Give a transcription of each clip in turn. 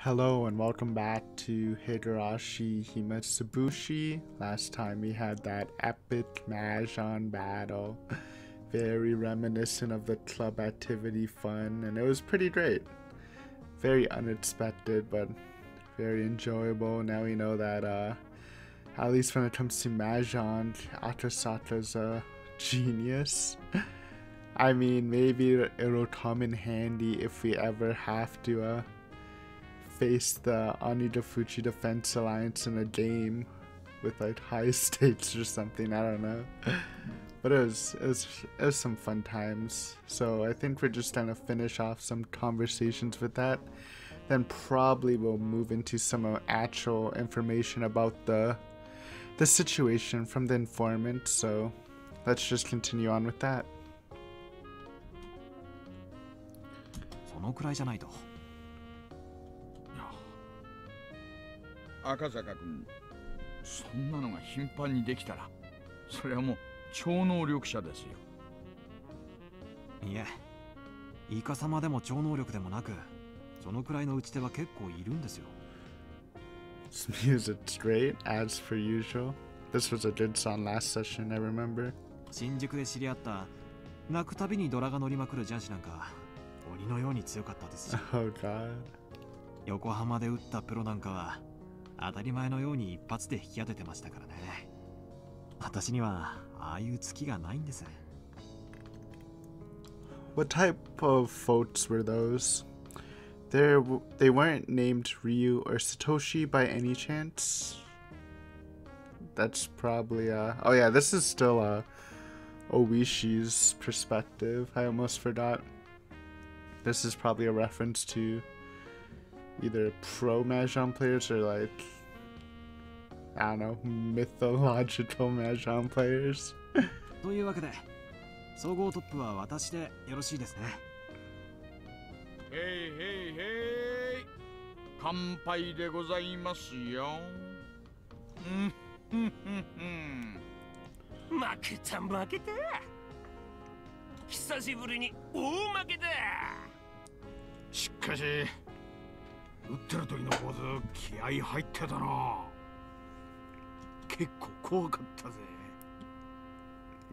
Hello and welcome back to Higurashi Himatsubushi. Last time we had that epic Mahjong battle. Very reminiscent of the club activity fun, and it was pretty great. Very unexpected, but very enjoyable. Now we know that at least when it comes to Mahjong, Atasaka's a genius. I mean, maybe it'll come in handy if we ever have to face the Onidafuchi Defense Alliance in a game with like high stakes or something. I don't know, but it was some fun times. So I think we're just gonna finish off some conversations with that, then probably we'll move into some actual information about the situation from the informant. So let's just continue on with that. そのくらいじゃないと。赤坂君、そんなのが頻繁にできたら、それはもう超能力者ですよ。いえ、イカ様でも超能力でもなく、そのくらいの打ち手は結構いるんですよ。This music's great, as per usual. This was a good song last session, I remember. 新宿で知り合った泣くたびにドラが乗りまくるジャンシなんか鬼のように強かったですし。Oh god. 横浜で打ったプロなんかは当たり前のように一発で引き当ててましたからね。私にはああいう月がないんです。What type of votes were those? They weren't named Ryu or Satoshi by any chance? That's probably oh yeah, this is still Oishi's perspective. I almost forgot. This is probably a reference to either pro Mahjong players or like, I don't know, mythological Mahjong players. というわけで、総合トップは私でよろしいですね。へいへいへい、乾杯でございますよ。負けた負けた。久しぶりに大負けだ。しかし打ってる時のポーズ気合い入ってたな。結構怖かったぜ。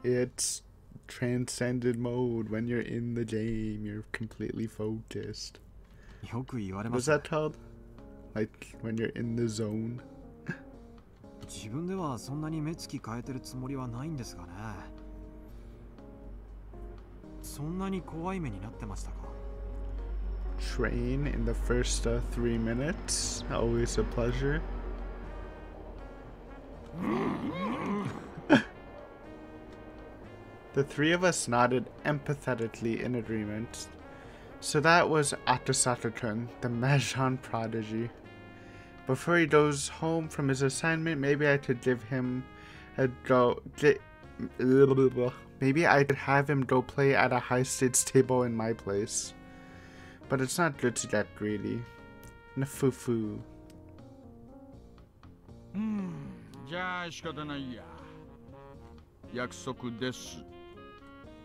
It's transcended mode. When you're in the game, you're completely focused. よく言われます。What's that called? Like when you're in the zone? 自分ではそんなに目つき変えてるつもりはないんですがね。そんなに怖い目になってましたか。Train in the first 3 minutes. Always a pleasure. The three of us nodded empathetically in agreement. So that was Atasaka-kun, the Mahjong prodigy. Before he goes home from his assignment, maybe I could give him a go. Maybe I could have him go play at a high stakes table in my place. But it's not good to get greedy. Nafufu. じゃあ仕方ないや。約束です。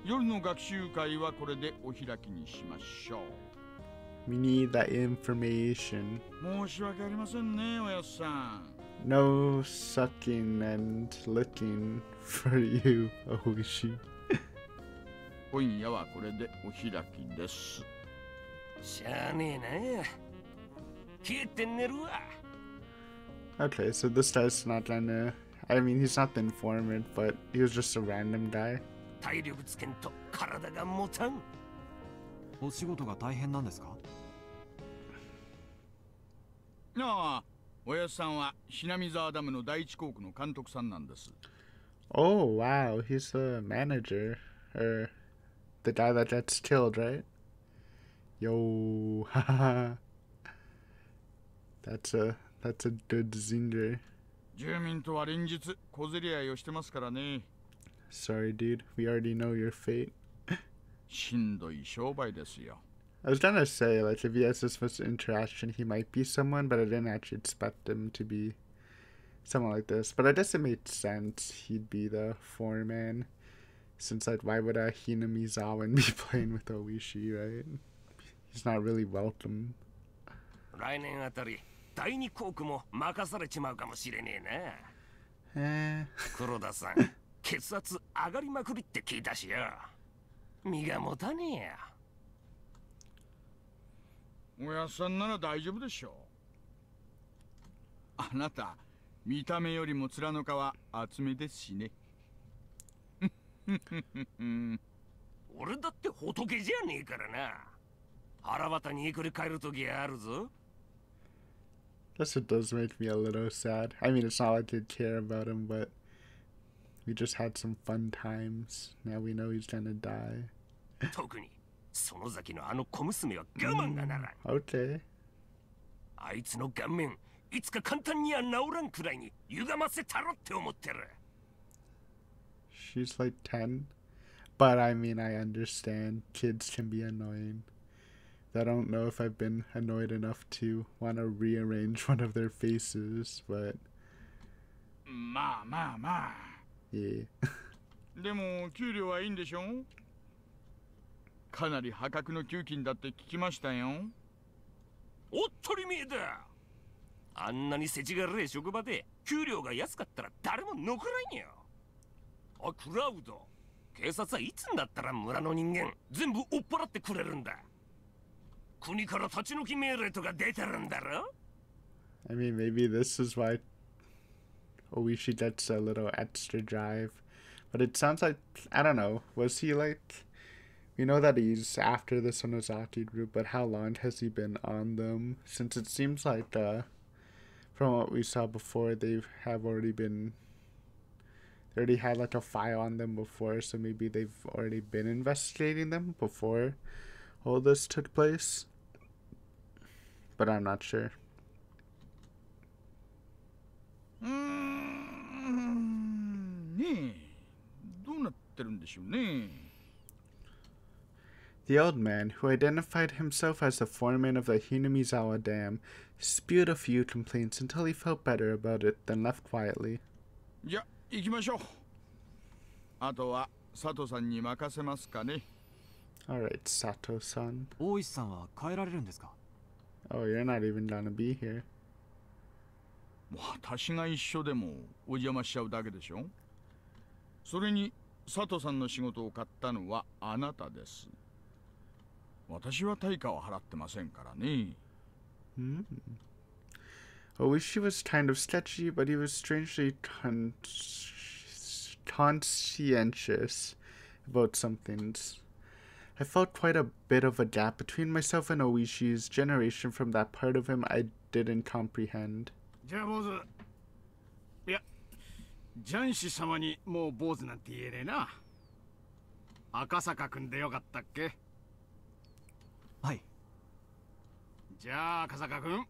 夜の学習会はこれでお開きにしましょう。We need that information. 申し訳ありませんね、おやっさん。No sucking and licking for you, Oishi. 今夜はこれでお開きです。しゃあねえな。消えて寝るわ。Okay, so this guy's not gonna... I mean, he's not the informant, but he was just a random guy. 体力つけんと体が持たん。お仕事が大変なんですか。ああ、おやっさんは品見沢ダムの第一校区の監督さんなんです。Oh, wow, he's the manager. Or the guy that gets killed, right? Yo, haha. That's a good zinger. 住民とは連日小競り合いをしてますからね。Sorry, dude. We already know your fate. しんどい商売ですよ。I was gonna say, like, if he has this much interaction, he might be someone, but I didn't actually expect him to be someone like this. But I guess it made sense he'd be the foreman, since, like, why would Hinamizawa be playing with Oishi, right? He's not really welcome. 来年あたり第二校区も任されちまうかもしれねえな。黒田さん、血圧上がりまくりって聞いたしよ。身が持たねおやっさんなら大丈夫でしょう。あなた見た目よりも面の皮厚めですしね。俺だって仏じゃねえからな。腹渡にいくり返る時あるぞ。This it does make me a little sad. I mean, it's not like I care about him, but we just had some fun times. Now we know he's gonna die. 特に園崎のあの小娘は我慢がならん。Okay. あいつの顔面いつか簡単には治らんくらいに歪ませたろって思ってる。She's like 10. But I mean, I understand. Kids can be annoying. I don't know if I've been annoyed enough to want to rearrange one of their faces, but まあまあまあ。yeah. でも給料はいいんでしょ。かなり破格の給金だって聞きましたよ。おっとりめえだ。あんなに世知辛い職場で給料が安かったら誰も残らんよ。あ、クラウド、警察はいつになったら村の人間全部追っ払ってくれるんだ。国から立ち退き命令とか出てるんだろ。 I mean, maybe this is why Oishi gets a little extra drive. But it sounds like, I don't know, was he like, we know that he's after the Sonozaki group, but how long has he been on them? Since it seems like, from what we saw before, they already had like a file on them before, so maybe they've already been investigating them before all this took place. But I'm not sure. ねえ、どうなってるんでしょうね。The old man, who identified himself as the foreman of the Hinamizawa Dam, spewed a few complaints until he felt better about it, then left quietly. じゃ、行きましょう。あとは佐藤さんに任せますかね。Alright, Sato-san. 大石さんは帰られるんですか？ Oh, you're not even gonna be here. 私が一緒でもお邪魔しちゃうだけでしょ。それに佐藤さんの仕事を買ったのはあなたです。私は対価を払ってませんからね。Oishi was kind of sketchy, but he was strangely conscientious about some things. I felt quite a bit of a gap between myself and Oishi's generation from that part of him I didn't comprehend. じゃあ坊主、いやジャンシ様にもう坊主なんて言えねえな。赤坂くんでよかったっけ？はい。じゃあ赤坂くん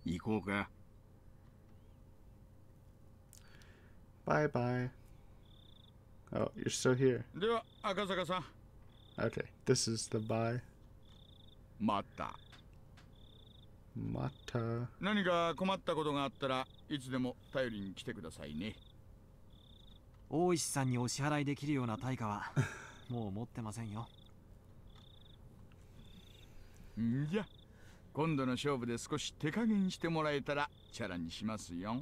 行こうか。Bye bye. Oh, you're still here. では赤坂さん。Okay, this is the bye. また。Mata. 何か困ったことがあったらいつでも頼りに来てくださいね。大石さんにお支払いできるような対価はもう持ってませんよ。んじゃ、今度の勝負で少し手加減してもらえたらチャラにしますよ。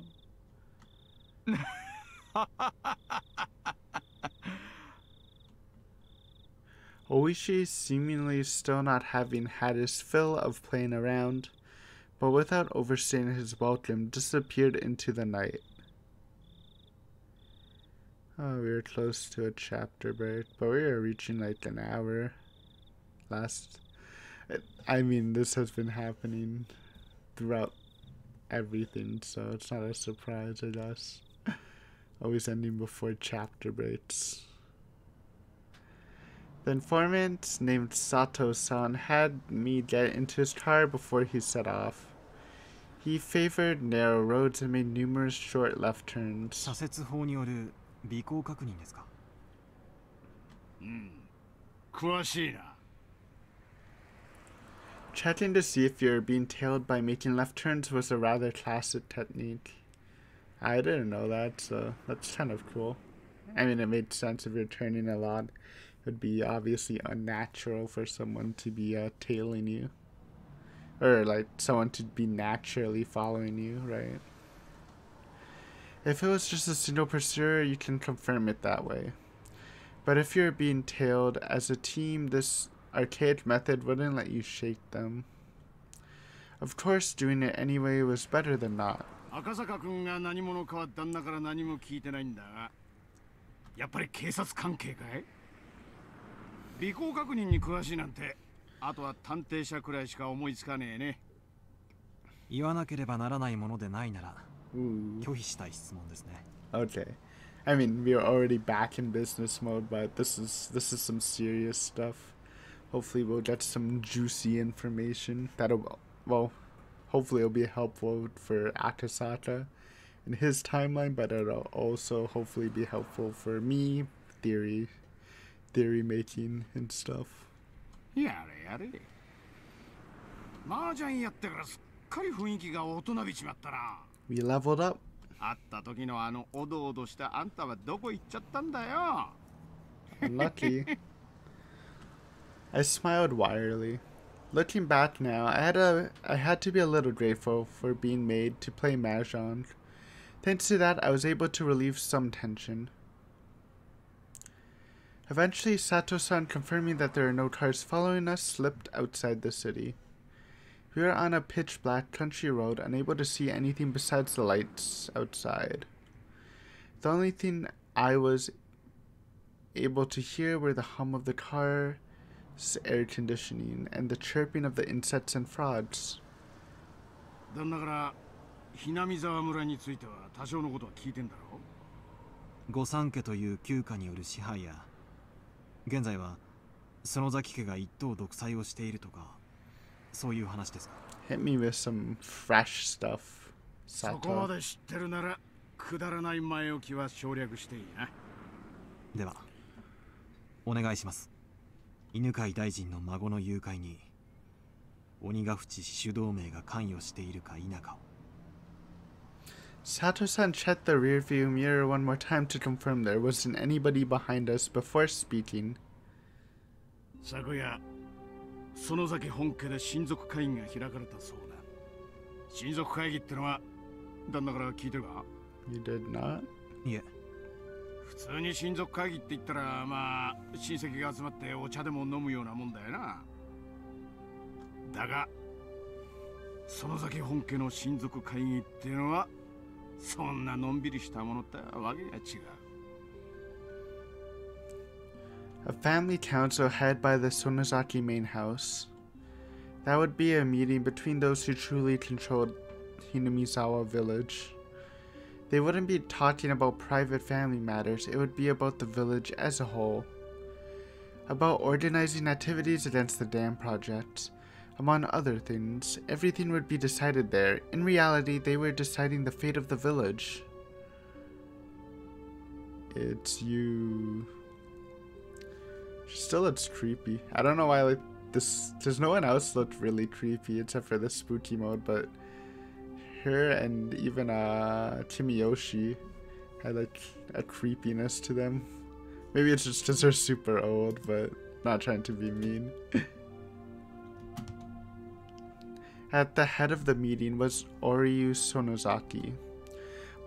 Oishi, seemingly still not having had his fill of playing around, but without overstaying his welcome, disappeared into the night. Oh, we were close to a chapter break, but we are reaching like an hour. I mean, this has been happening throughout everything, so it's not a surprise, I guess. Always ending before chapter breaks. The informant named Sato-san had me get into his car before he set off. He favored narrow roads and made numerous short left turns. 左折法による尾行確認ですか？詳しいな。Checking to see if you're being tailed by making left turns was a rather classic technique. I didn't know that, so that's kind of cool. I mean, it made sense if you're turning a lot. It would be obviously unnatural for someone to be tailing you. or like someone to be naturally following you, right? If it was just a single pursuer, you can confirm it that way. But if you're being tailed as a team, this archaic method wouldn't let you shake them. Of course, doing it anyway was better than not. 赤坂君が何者かは旦那から何も聞いてないんだが、やっぱり警察関係かい？尾行確認に詳しいなんて、あとは探偵者くらいしか思いつかねえね。言わなければならないものでないなら Ooh. 拒否したい質問ですね。 Okay. I mean, we are already back in business mode, but this is some serious stuff. Hopefully we'll get some juicy information that'll, well, hopefully it'll be helpful for Akasaka in his timeline, but it'll also hopefully be helpful for me, theory making and stuff. やれやれ。麻雀やってからすっかり雰囲気が大人びちまったな。We leveled up. 会った時のあのおどおどしたあんたはどこ行っちゃったんだよ。Lucky. I smiled wryly. Looking back now, I had to be a little grateful for being made to play Mahjong. Thanks to that, I was able to relieve some tension. Eventually, Sato-san, confirming that there are no cars following us, slipped outside the city. We were on a pitch-black country road, unable to see anything besides the lights outside. The only thing I was able to hear were the hum of the car's air conditioning and the chirping of the insects and frogs. 旦那からひなみ沢村については多少のことは聞いてんだろ？御三家という旧家による支配や、現在は園崎家が一党独裁をしているとか、そういう話ですか？ Hit me with some fresh stuff, そこま Sato. で知ってるならくだらない前置きは省略していいな。ではお願いします。犬飼大臣の孫の誘拐に鬼ヶ淵死守同盟が関与しているか否かを。 Sato-san checked the rearview mirror one more time to confirm there wasn't anybody behind us before speaking. 昨夜園崎本家で親族会議が開かれたそうだ。親族会議ってのは旦那から聞いてるか？ You did not? いえ、普通に親族会議って言ったらまあ親戚が集まってお茶でも飲むようなもんだよな。だが園崎本家の親族会議っていうのはそんなのんびりしたものってわけが違う。 A family council headed by the Sonozaki main house. That would be a meeting between those who truly controlled Hinamizawa village. They wouldn't be talking about private family matters, it would be about the village as a whole. About organizing activities against the dam project. Among other things, everything would be decided there. In reality, they were deciding the fate of the village. It's you. She still looks creepy. I don't know why like this. There's no one else looked really creepy except for the spooky mode, but her and even Kimiyoshi had like a creepiness to them. Maybe it's just because they're super old, but not trying to be mean. At the head of the meeting was Oryu Sonozaki,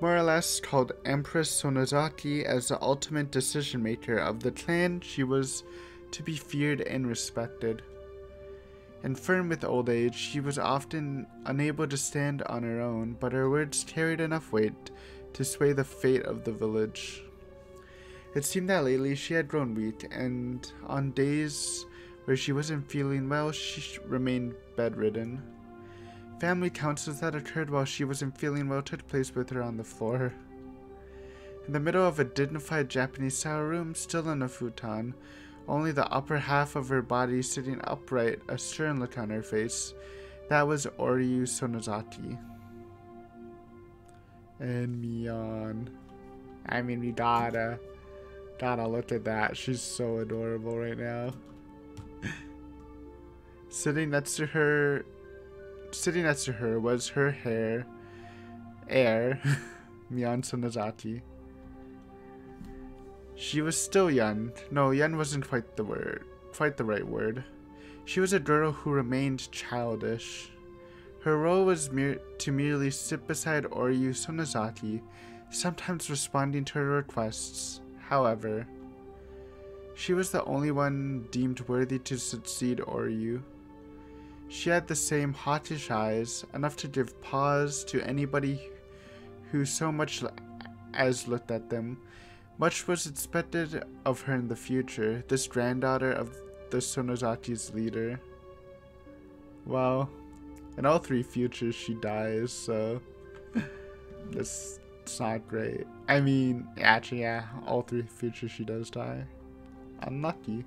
more or less called Empress Sonozaki. As the ultimate decision maker of the clan, she was to be feared and respected. Infirm with old age, she was often unable to stand on her own, but her words carried enough weight to sway the fate of the village. It seemed that lately she had grown weak, and on days where she wasn't feeling well, she remained bedridden. Family councils that occurred while she wasn't feeling well took place with her on the floor. In the middle of a dignified Japanese-style room, still in a futon, only the upper half of her body sitting upright, a stern look on her face. That was Oryu Sonozaki. And Mion. I mean, we gotta look at that. She's so adorable right now. Sitting next to her was her heir, Mion Sonozaki. She was still young. No, young wasn't quite the right word. She was a girl who remained childish. Her role was to merely sit beside Oryu Sonozaki, sometimes responding to her requests. However, she was the only one deemed worthy to succeed Oryu. She had the same hawkish eyes, enough to give pause to anybody who so much as looked at them. Much was expected of her in the future, this granddaughter of the Sonozaki's leader. Well, in all 3 futures she dies, so it's not great. I mean, actually, yeah, all 3 futures she does die. Unlucky.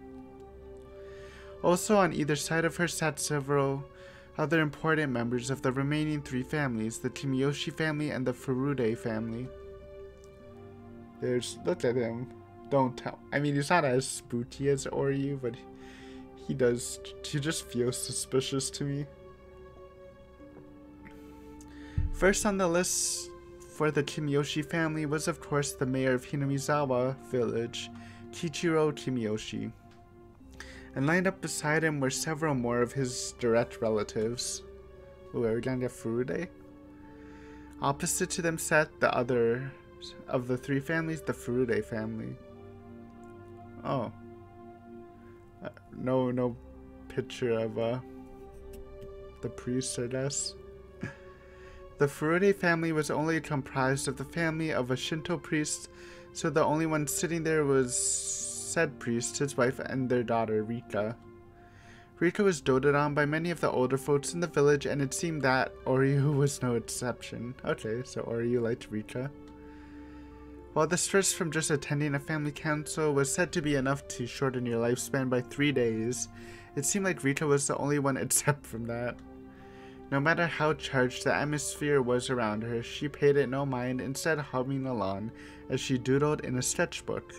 Also on either side of her sat several other important members of the remaining 3 families, the Kimiyoshi family and the Furude family. Look at him. Don't tell. I mean, he's not as spooky as Oryu, but he just feels suspicious to me. First on the list for the Kimiyoshi family was of course the mayor of Hinamizawa village, Kichiro Kimiyoshi. And lined up beside him were several more of his direct relatives. Ooh, are we gonna get Furude? Opposite to them sat the other of the 3 families, the Furude family. Oh. No picture of the priest, I guess. The Furude family was only comprised of the family of a Shinto priest, so the only one sitting there was said priest, his wife, and their daughter, Rika. Rika was doted on by many of the older folks in the village, and it seemed that Oryu was no exception. Okay, so Oryu liked Rika. While the stress from just attending a family council was said to be enough to shorten your lifespan by 3 days, it seemed like Rika was the only one except from that. No matter how charged the atmosphere was around her, she paid it no mind, instead humming along as she doodled in a sketchbook.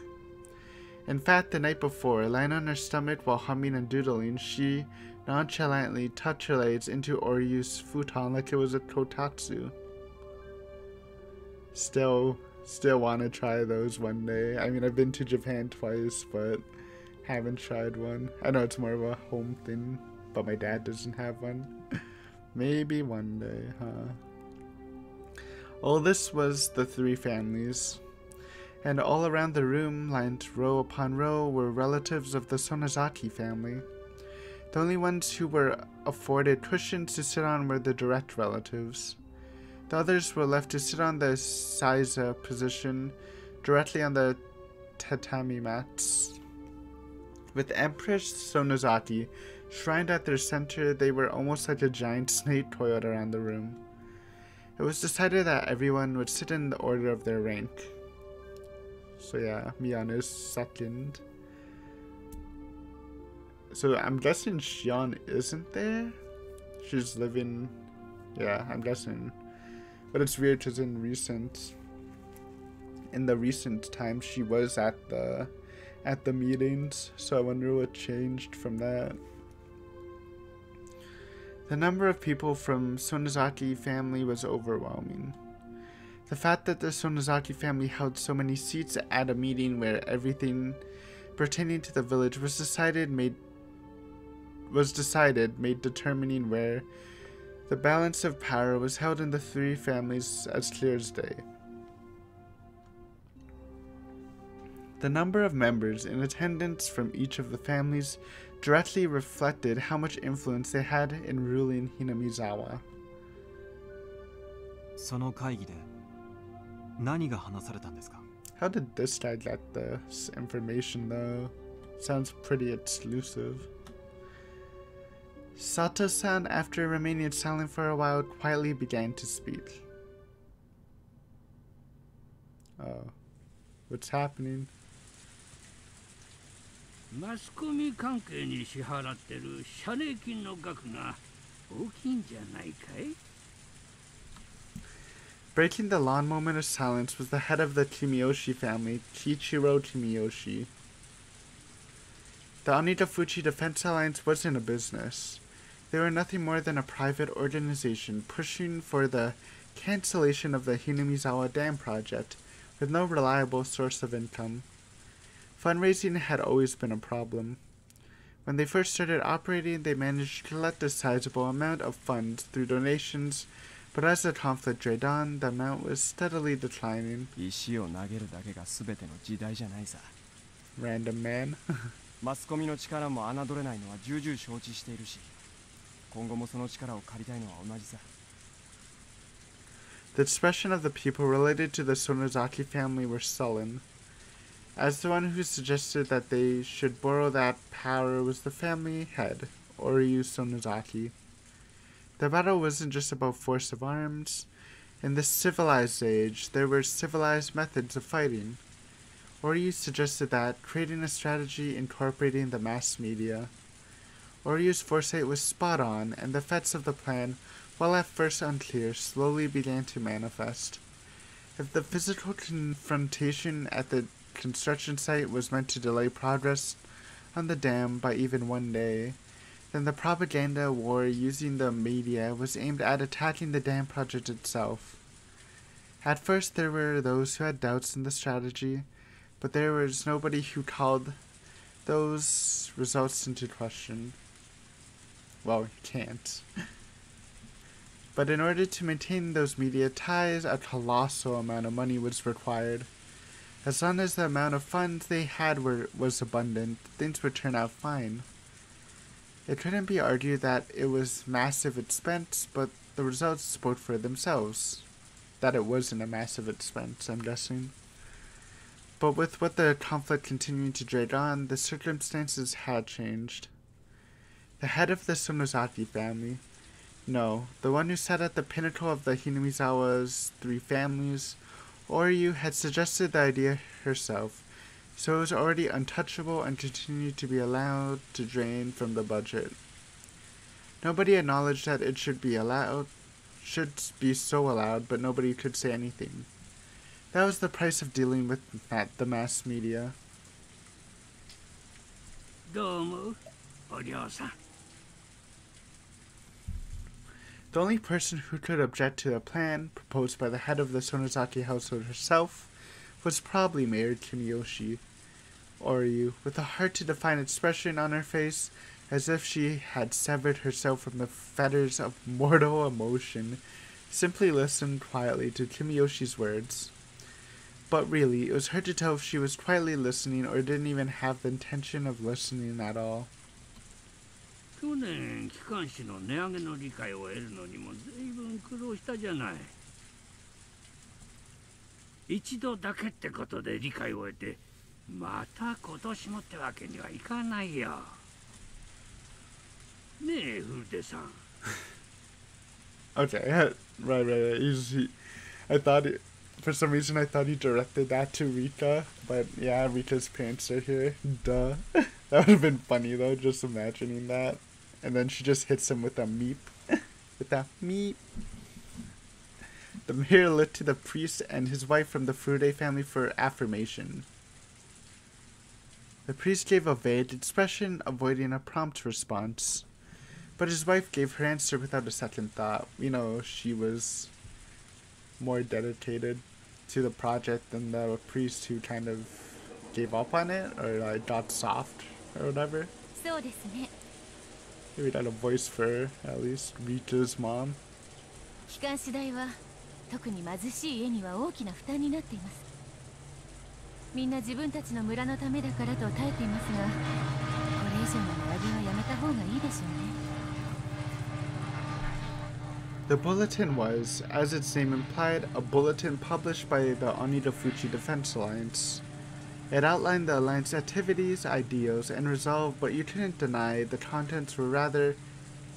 In fact, the night before, lying on her stomach while humming and doodling, she nonchalantly tucked her legs into Oryu's futon like it was a kotatsu. Still want to try those one day. I mean, I've been to Japan twice, but haven't tried one. I know it's more of a home thing, but my dad doesn't have one. Maybe one day, huh? All this was the 3 families, and all around the room, lined row upon row, were relatives of the Sonozaki family. The only ones who were afforded cushions to sit on were the direct relatives. The others were left to sit on the seiza position, directly on the tatami mats. With Empress Sonozaki shrined at their center, they were almost like a giant snake coiled around the room. It was decided that everyone would sit in the order of their rank. So yeah, Miyana's second. So I'm guessing Shion isn't there? She's living... Yeah, I'm guessing. But it's weird because in the recent times she was at the meetings, so I wonder what changed from that. The number of people from Sonozaki family was overwhelming. The fact that the Sonozaki family held so many seats at a meeting where everything pertaining to the village was decided made determining where the balance of power was held in the 3 families as clear as day. The number of members in attendance from each of the families directly reflected how much influence they had in ruling Hinamizawa. その会議で何が話されたんですか? How did this guy get this information though? Sounds pretty exclusive. Sato-san, after remaining silent for a while, quietly began to speak. Oh. What's happening? マスコミ関係に支払ってる謝礼金の額が大きいんじゃないかい? Breaking the long moment of silence was the head of the Kimiyoshi family, Kichiro Kimiyoshi. The Onitafuchi Defense Alliance wasn't a business. They were nothing more than a private organization pushing for the cancellation of the Hinamizawa Dam project with no reliable source of income. Fundraising had always been a problem. When they first started operating, they managed to collect a sizable amount of funds through donations, but as the conflict dragged on, the amount was steadily declining. 石を投げるだけが全ての時代じゃないさ。Random man. マスコミの力も侮れないのは重々承知しているし、今後もその力を借りたいのは同じさ。The expression of the people related to the Sonozaki family were sullen. As the one who suggested that they should borrow that power was the family head, Oryu Sonozaki. The battle wasn't just about force of arms. In this civilized age, there were civilized methods of fighting. Oryu suggested that, creating a strategy incorporating the mass media. Oryu's foresight was spot on, and the effects of the plan, while at first unclear, slowly began to manifest. If the physical confrontation at the construction site was meant to delay progress on the dam by even one day, then the propaganda war using the media was aimed at attacking the dam project itself. At first there were those who had doubts in the strategy, but there was nobody who called those results into question. Well, you can't. But in order to maintain those media ties, a colossal amount of money was required. As long as the amount of funds they had was abundant, things would turn out fine. It couldn't be argued that it was massive expense, but the results spoke for themselves. That it wasn't a massive expense, I'm guessing. But with what the conflict continuing to drag on, the circumstances had changed. The head of the Sonozaki family, no, the one who sat at the pinnacle of the Hinamizawa's three families, Oryu, had suggested the idea herself, so it was already untouchable and continued to be allowed to drain from the budget. Nobody acknowledged that it should be so allowed, but nobody could say anything. That was the price of dealing with the mass media. どうも、お嬢さん。 The only person who could object to the plan proposed by the head of the Sonozaki household herself was probably Mayor Kimiyoshi. Oryu, with a hard-to-define expression on her face, as if she had severed herself from the fetters of mortal emotion, simply listened quietly to Kimiyoshi's words. But really, it was hard to tell if she was quietly listening or didn't even have the intention of listening at all. 去年機関士の値上げの理解を得るのにも随分苦労したじゃない。一度だけってことで理解を得て、また今年もってわけにはいかないよ。ねえ、古手さん。Okay, right. I thought for some reason I thought he directed that to Rika, but yeah, Rika's parents are here. Duh. That would have been funny though, just imagining that. And then she just hits him with a meep. With that meep. The mayor looked to the priest and his wife from the Furude family for affirmation. The priest gave a vague expression, avoiding a prompt response. But his wife gave her answer without a second thought. You know, she was more dedicated to the project than the priest who kind of gave up on it, or like got soft, or whatever. Maybe not a voice for, at least, Rika's mom. 機関士代は特に貧しい家には大きな負担になっています。みんな自分たちの村のためだからと耐えていますが、これ以上の値上げはやめた方がいいでしょうね。The bulletin was, as its name implied, a bulletin published by the Onidafuchi Defense Alliance. It outlined the Alliance activities, ideals, and resolve, but you couldn't deny the contents were rather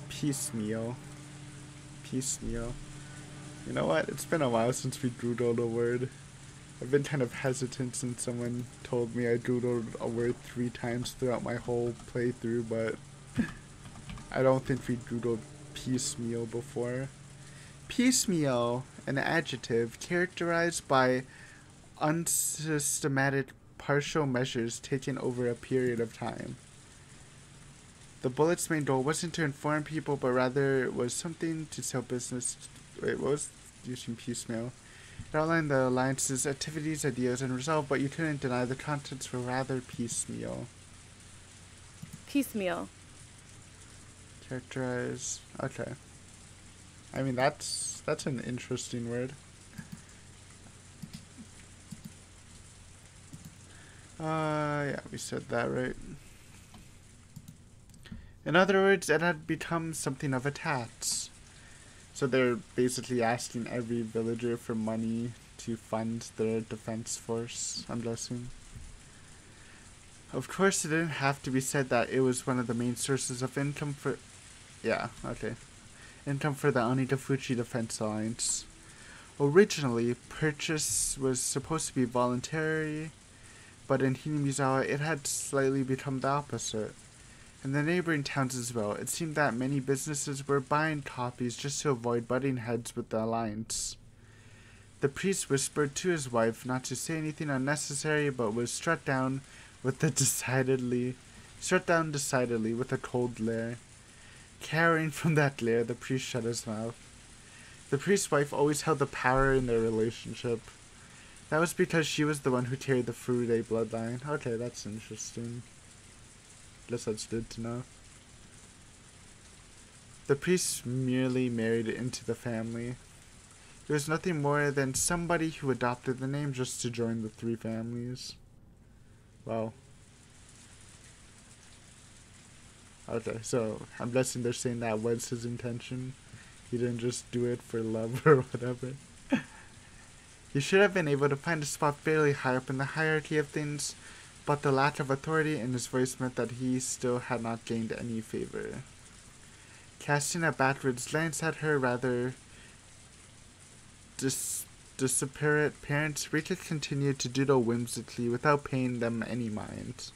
piecemeal. Piecemeal. You know what? It's been a while since we doodled a word. I've been kind of hesitant since someone told me I doodled a word 3 times throughout my whole playthrough, but I don't think we doodled piecemeal before. Piecemeal, an adjective characterized by unsystematic partial measures taken over a period of time. The bullet's main goal wasn't to inform people, but rather it was something to sell business. Wait, what was using piecemeal? It outlined the alliance's activities, ideas, and resolve, but you couldn't deny the contents were rather piecemeal. piecemeal. Characterize. Okay. I mean, that's an interesting word. Yeah, we said that right. In other words, it had become something of a tax. So they're basically asking every villager for money to fund their defense force, I'm guessing. Of course, it didn't have to be said that it was one of the main sources of income for... Yeah, okay. Income for the Onitafuchi Defense Alliance. Originally, purchase was supposed to be voluntary, but in Hinamizawa it had slightly become the opposite. In the neighboring towns as well, it seemed that many businesses were buying copies just to avoid butting heads with the alliance. The priest whispered to his wife not to say anything unnecessary, but was struck down decidedly with a cold glare. Cowering from that glare, the priest shut his mouth. The priest's wife always held the power in their relationship. That was because she was the one who carried the Furude bloodline. Okay, that's interesting. Guess that's good to know. The priest merely married into the family. It was nothing more than somebody who adopted the name just to join the three families. Well. Okay, so I'm guessing they're saying that was his intention. He didn't just do it for love or whatever. He should have been able to find a spot fairly high up in the hierarchy of things, but the lack of authority in his voice meant that he still had not gained any favor. Casting a backwards glance at her rather disparate parents, Rika continued to doodle whimsically without paying them any mind.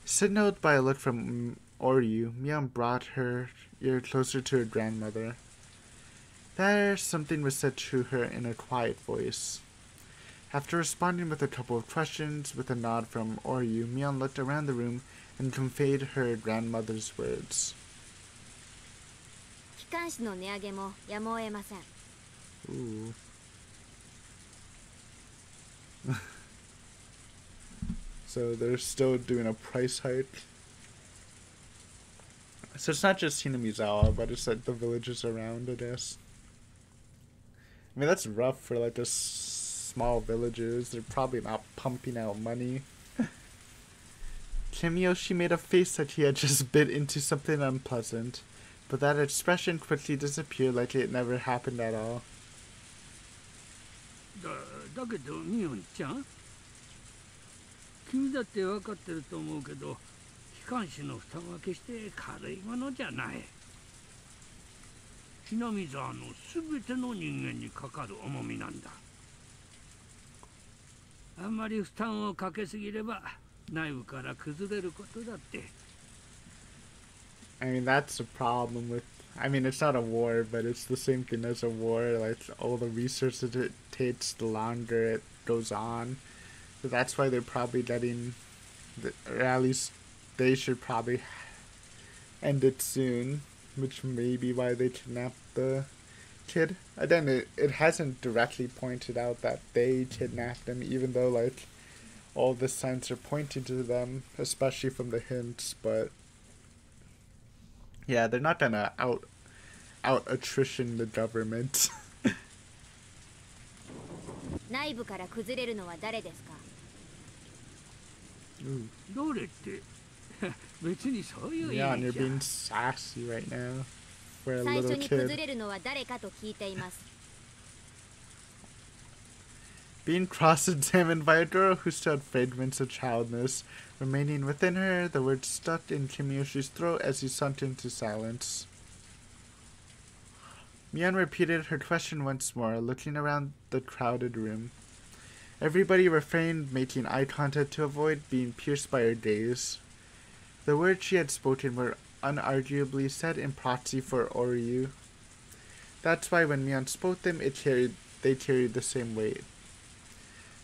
Signaled by a look from Oryu, Mion brought her ear closer to her grandmother. There, something was said to her in a quiet voice. After responding with a couple of questions, with a nod from Oryu, Mion looked around the room and conveyed her grandmother's words. Ooh. So they're still doing a price hike. So it's not just Hinamizawa, but it's like the villages around, I guess. I mean, that's rough for like this small villages. They're probably not pumping out money. Kimiyoshi made a face that he had just bit into something unpleasant, but that expression quickly disappeared like it never happened at all. だけどミオンちゃん、君だって分かってると思うけど、機関士の負担は決して軽いものじゃない。ひなみ沢のすべての人間にかかる重みなんだ。あんまり負担をかけすぎれば内部から崩れることだって。I mean, that's the problem with... I mean, it's not a war, but it's the same thing as a war. Like, all the resources it takes, the longer it goes on. So that's why they're probably getting... or at least they should probably end it soon. Which may be why they kidnapped the kid. Again, it hasn't directly pointed out that they kidnapped him, even though, like, all the signs are pointing to them, especially from the hints, but... Yeah, they're not gonna out attrition the government. 内部から崩れるのは誰ですか？どれって別にそういう意 Yeah, and 味 you're じゃ。 being sassy right now. For a 最初 little に崩 kid. れるのは誰かと聞いています。 Being cross-examined by a girl who still had fragments of childness remaining within her, the words stuck in Kimiyoshi's throat as he sunk into silence. Mion repeated her question once more, looking around the crowded room. Everybody refrained, making eye contact to avoid being pierced by her gaze. The words she had spoken were unarguably said in proxy for Oryu. That's why when Mion spoke them, they carried the same weight.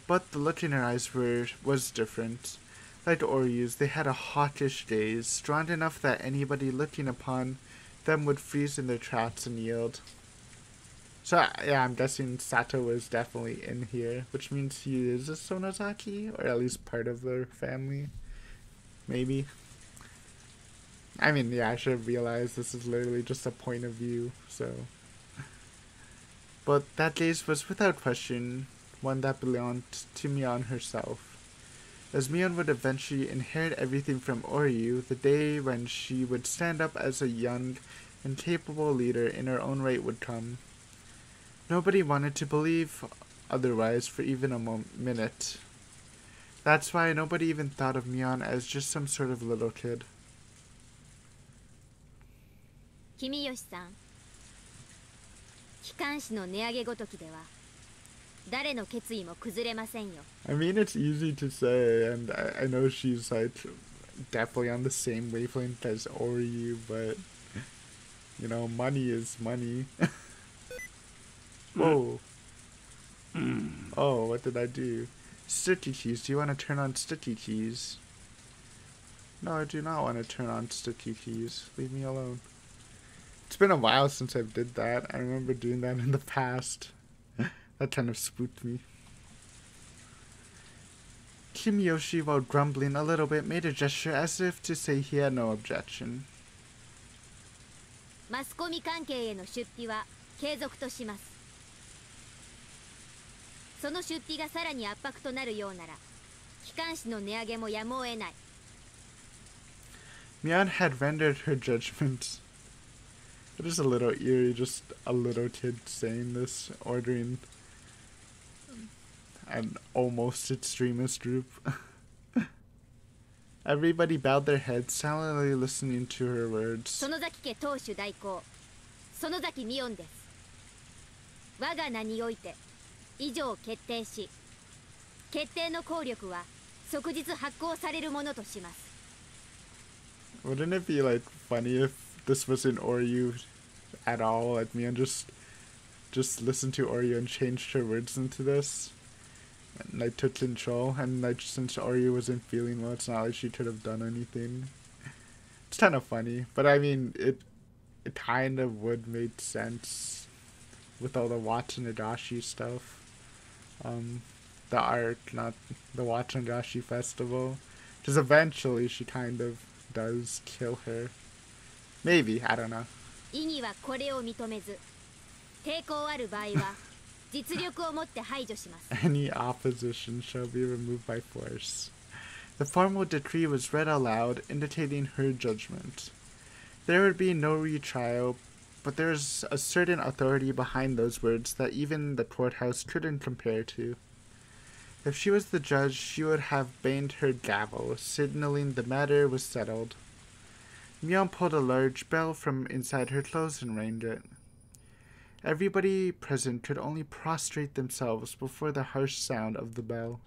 But the look in her eyes was different. Like Oryu's, they had a hawkish gaze, strong enough that anybody looking upon them would freeze in their tracks and yield. So, yeah, I'm guessing Sato was definitely in here, which means he is a Sonozaki, or at least part of their family. Maybe. I mean, yeah, I should have realized this is literally just a point of view, so. But that gaze was without question one that belonged to Mion herself, as Mion would eventually inherit everything from Oryu the day when she would stand up as a young and capable leader in her own right would come. Nobody wanted to believe otherwise for even a minute. That's why nobody even thought of Mion as just some sort of little kid. 君吉さん、機関士の値上げごときでは誰の決意も崩れませんよ。I mean, it's easy to say, and I know she's like definitely on the same wavelength as Oryu, but you know, money is money. Whoa. Oh, what did I do? Sticky keys. Do you want to turn on sticky keys? No, I do not want to turn on sticky keys. Leave me alone. It's been a while since I did that. I remember doing that in the past. That kind of spooked me. Kimiyoshi, while grumbling a little bit, made a gesture as if to say he had no objection. マスコミ関係への出費は継続とします。その出費がさらに圧迫となるようなら、機関士の値上げもやむを得ない。Mion had rendered her judgment. It is a little eerie, just a little kid saying this, ordering an almost extremist group. Everybody bowed their heads, silently listening to her words. 園崎家当主代行、園崎美音です。我が名において以上決定し、決定の効力は即日発行されるものとします。Wouldn't it be like funny if this wasn't Oryu at all? Like Mion just listened to Oryu and changed her words into this. And I took control, and like since Oryu wasn't feeling well, it's not like she could have done anything. It's kind of funny, but I mean, it kind of would make sense with all the Watsunogashi stuff. The art, not the Watsunogashi festival, because eventually she kind of does kill her. Maybe, I don't know. 意義はこれを認めず、抵抗ある場合は実力をもって排除します。Any opposition shall be removed by force. The formal decree was read aloud, indicating her judgment. There would be no retrial, but there's a certain authority behind those words that even the courthouse couldn't compare to. If she was the judge, she would have banged her gavel, signaling the matter was settled. Mion pulled a large bell from inside her clothes and rang it. Everybody present could only prostrate themselves before the harsh sound of the bell.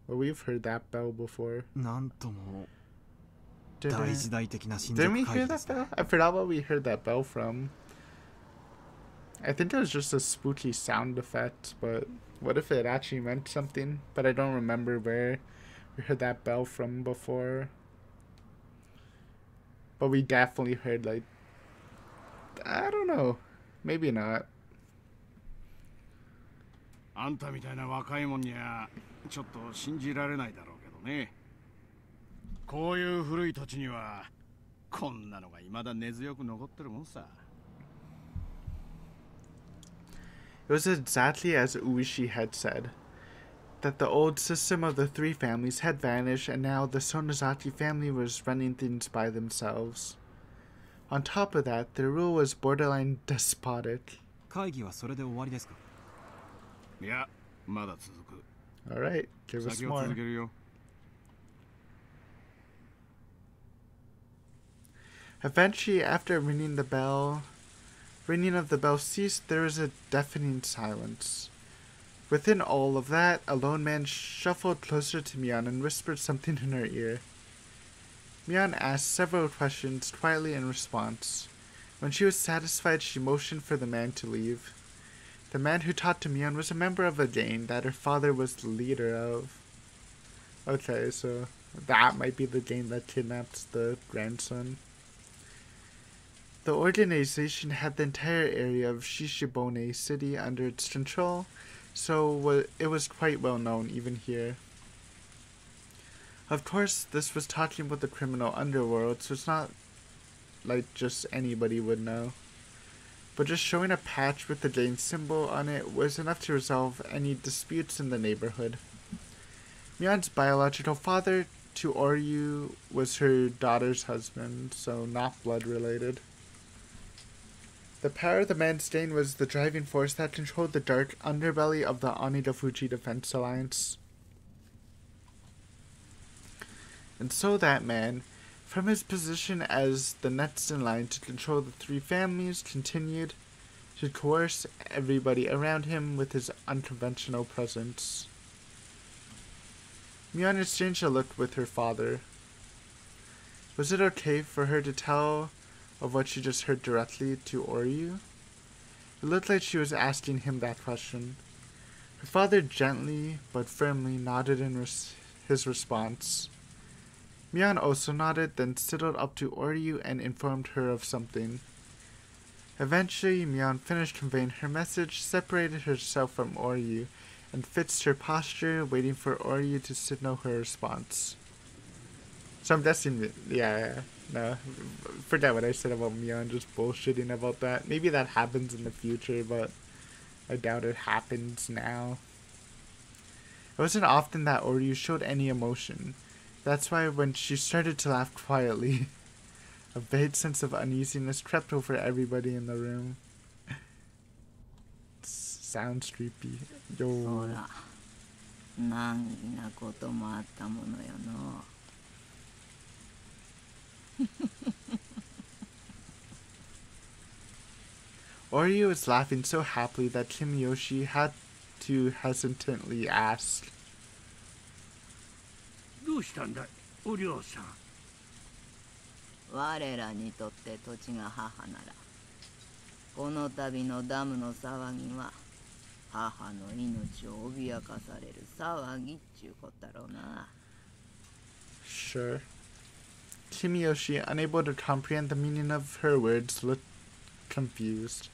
Well, we've heard that bell before. Didn't we hear that bell? I forgot what we heard that bell from. I think it was just a spooky sound effect, but what if it actually meant something? But I don't remember where we heard that bell from before. But we definitely heard, like, I don't know. Maybe not. あんたみたいな若いもんにはちょっと信じられないだろうけどね。こういう古い土地にはこんなのが未だ根強く残ってるもんさ。It was exactly as Uishi had said, that the old system of the three families had vanished and now the Sonozaki family was running things by themselves. On top of that, their rule was borderline despotic. 会議はそれで終わりですか？いや、まだ続く。Alright, give us 先を more. 続けるよ。Eventually, after ringing of the bell ceased, there was a deafening silence. Within all of that, a lone man shuffled closer to Mion and whispered something in her ear. Mion asked several questions quietly in response. When she was satisfied, she motioned for the man to leave. The man who talked to Mion was a member of a gang that her father was the leader of. Okay, so that might be the gang that kidnapped the grandson. The organization had the entire area of Shishibone City under its control, so it was quite well known even here. Of course, this was talking about the criminal underworld, so it's not like just anybody would know. But just showing a patch with the Jane symbol on it was enough to resolve any disputes in the neighborhood. Mion's biological father to Oryu was her daughter's husband, so not blood related. The power of the man's stain was the driving force that controlled the dark underbelly of the Onidafuji Defense Alliance. And so that man, from his position as the next in line to control the three families, continued to coerce everybody around him with his unconventional presence. Mion exchanged a look with her father. Was it okay for her to tell of what she just heard directly to Oryu? It looked like she was asking him that question. Her father gently but firmly nodded in his response. Mion also nodded, then sidled up to Oryu and informed her of something. Eventually, Mion finished conveying her message, separated herself from Oryu, and fixed her posture, waiting for Oryu to signal her response. So I'm guessing, no, forget what I said about Mion just bullshitting about that. Maybe that happens in the future, but I doubt it happens now. It wasn't often that Oryu showed any emotion. That's why when she started to laugh quietly, a vague sense of uneasiness crept over everybody in the room. Sounds creepy. Yo. Oryu was laughing so happily that Kimiyoshi had to hesitantly ask, どうしたんだい、お嬢さん。我らにとって土地が母なら、この度のダムの騒ぎは母の命を脅かされる騒ぎっちゅうことだろうな。Sure. Kimiyoshi, unable to comprehend the meaning of her words, looked confused.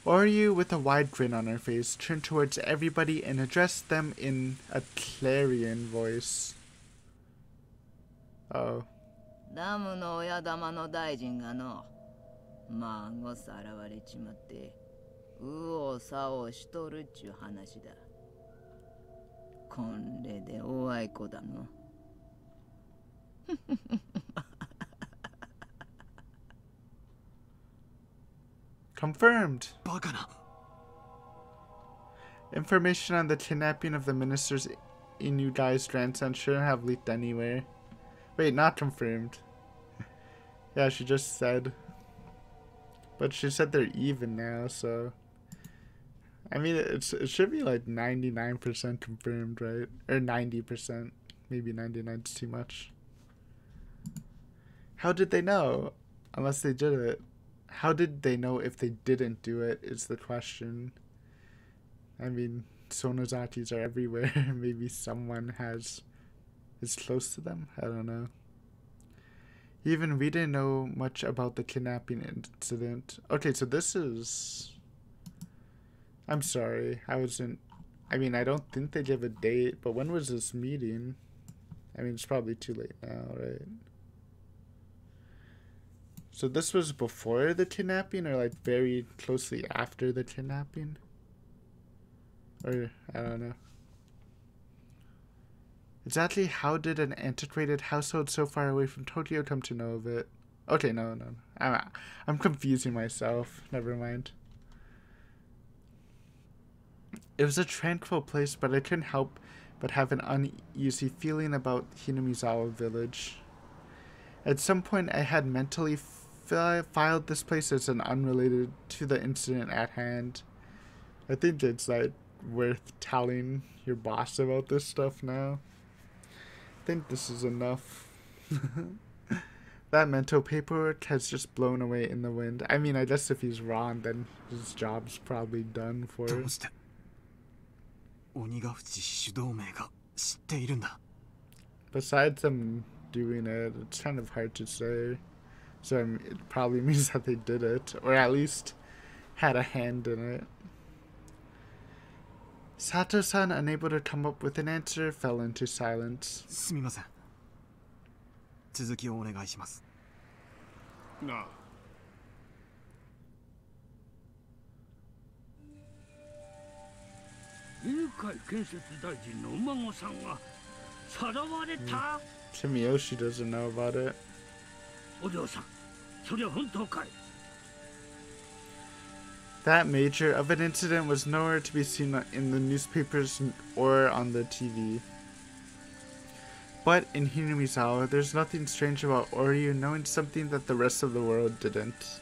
Oryu, with a wide grin on her face, turned towards everybody and addressed them in a clarion voice. Oh. ダムの親玉の大臣がの、孫さらわれちまって、右往左往しとるっちゅう話だ。これでおあいこだの。Confirmed. バカな。Information on the kidnapping of the minister's Inugai's grandson shouldn't have leaked anywhere. Wait, not confirmed. Yeah, she just said. But she said they're even now, so... I mean, it should be like 99% confirmed, right? Or 90%. Maybe 99 is too much. How did they know? Unless they did it. How did they know if they didn't do it is the question. I mean, Sonozakis are everywhere. Maybe someone is close to them. I don't know. Even we didn't know much about the kidnapping incident. Okay, so this is... I'm sorry. I mean, I don't think they give a date, but when was this meeting? I mean, it's probably too late now, right? So this was before the kidnapping or like very closely after the kidnapping? Or, I don't know. Exactly how did an antiquated household so far away from Tokyo come to know of it? Okay, no. I'm confusing myself. Never mind. It was a tranquil place, but I couldn't help but have an uneasy feeling about Hinamizawa village. At some point, I had mentally filed this place as an unrelated to the incident at hand. I think it's like worth telling your boss about this stuff now. I think this is enough. That mental paperwork has just blown away in the wind. I mean, I guess if he's wrong, then his job's probably done for. Besides them doing it, it's kind of hard to say. So it probably means that they did it, or at least had a hand in it. Sato-san, unable to come up with an answer, fell into silence. 続きをお願いします。なあ。犬飼建設大臣のお孫さんがさらわれた、Sumiyoshi doesn't know about it. お嬢さん、それは本当かい？ That major of an incident was nowhere to be seen in the newspapers or on the TV. But in Hinamizawa, there's nothing strange about Oryu knowing something that the rest of the world didn't.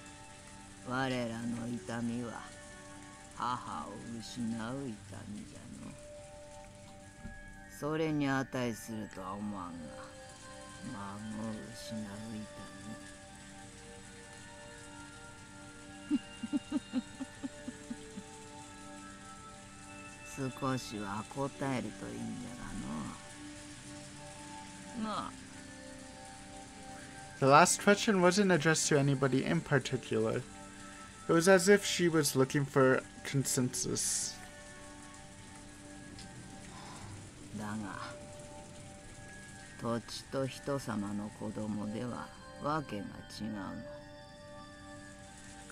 我らの痛みは母を失う痛みじゃの。それに値するとは思わんが、孫を失う痛み。少しは答えるといいんじゃがの。なあ。The last question wasn't addressed to anybody in particular. It was as if she was looking for consensus. だが、土地と人様の子供ではわけが違うの。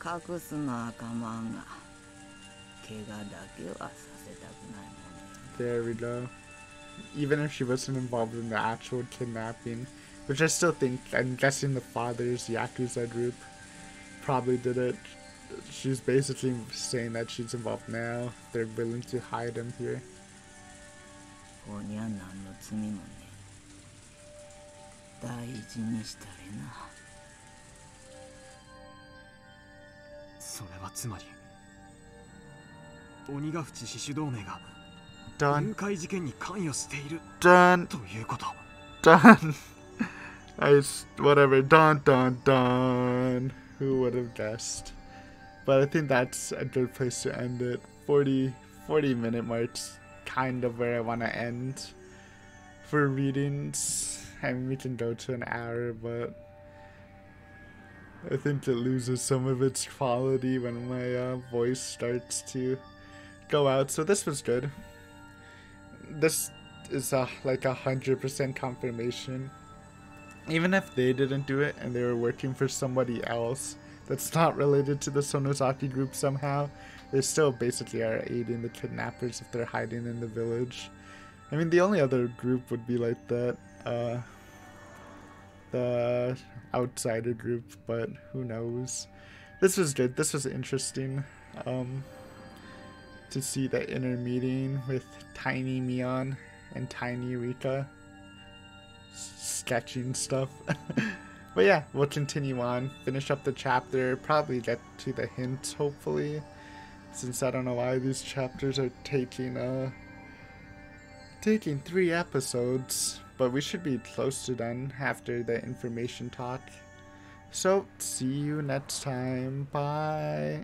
隠すのは構わんが、怪我だけはさせたくないもの。 There we go. Even if she wasn't involved in the actual kidnapping, which I still think, I'm guessing the father's Yakuza group probably did it. She's basically saying that she's involved now. They're willing to hide him here. こにゃ何の罪もね。大事にしたれな。それはつまり鬼ヶ淵死守同盟が Done. 誘拐事件に関与している Done. ということ。 Done. Whatever. Done, done, done. Who would have guessed? But I think that's a good place to end it. 40 minute marks, kind of where I want to end for readings. I mean, we can go to an hour, but I think it loses some of its quality when my voice starts to go out. So this was good. This is like 100% confirmation. Even if they didn't do it and they were working for somebody else that's not related to the Sonozaki group somehow, they still basically are aiding the kidnappers if they're hiding in the village. I mean, the only other group would be like that, the outsider group, but who knows. This was good. This was interesting. To see the inner meeting with Tiny Mion and Tiny Rika sketching stuff. But yeah, we'll continue on, finish up the chapter, probably get to the hints hopefully, since I don't know why these chapters are taking 3 episodes, but we should be close to done after the information talk. So see you next time. Bye.